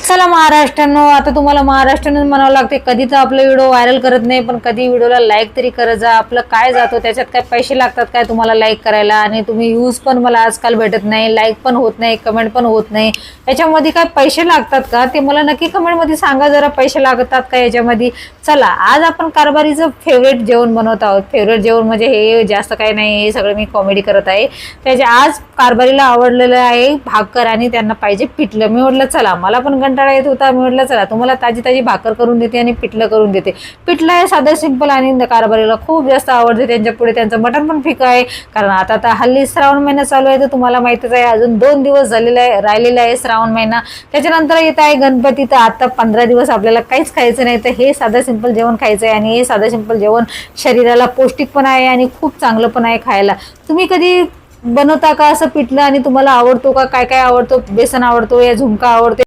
चला महाराष्ट्रांनो, आता तुम्हाला महाराष्ट्रानं म्हणावं लागते. कधी तर आपला व्हिडिओ व्हायरल करत नाही, पण कधी व्हिडिओला लाईक तरी करत जा. आपलं काय जातो त्याच्यात, काय पैसे लागतात काय तुम्हाला लाईक करायला? आणि तुम्ही व्ह्यूज पण मला आजकाल भेटत नाही, लाईक पण होत नाही, कमेंट पण होत नाही. याच्यामध्ये काय पैसे लागतात का ते मला नक्की कमेंटमध्ये सांगा जरा. पैसे लागतात का याच्यामध्ये? चला, आज आपण कारभारीचं फेवरेट जेवण बनवत आहोत. फेवरेट जेवण म्हणजे हे जास्त काही नाही, हे सगळं मी कॉमेडी करत आहे. त्याच्या आज कारभारीला आवडलेलं आहे भाकर आणि त्यांना पाहिजे पिठलं. मी म्हटलं चला, मला पण कंटाळा येत होता. मी म्हटलं चला तुम्हाला ताजी ताजी भाकर करून देते आणि पिठलं करून देते. पिठलं आहे साधं सिंपल आणि कारभारीला खूप जास्त आवडते. त्यांच्या पुढे त्यांचं मटण पण फिकं आहे, कारण आता तर हल्ली श्रावण महिना चालू आहे. तर तुम्हाला माहितीच आहे, अजून 2 दिवस राहिलेला आहे श्रावण महिना. त्याच्यानंतर येत आहे गणपती. तर आता 15 दिवस आपल्याला काहीच खायचं नाही, तर हे साधं सिंपल जेवण खायचं आहे. आणि हे साधं सिंपल जेवण शरीराला पौष्टिक पण आहे आणि खूप चांगलं पण आहे खायला. तुम्ही कधी बनवता का असं पिठलं? आणि तुम्हाला आवडतो का? काय काय आवडतो? बेसन आवडतो या झुणका आवडते?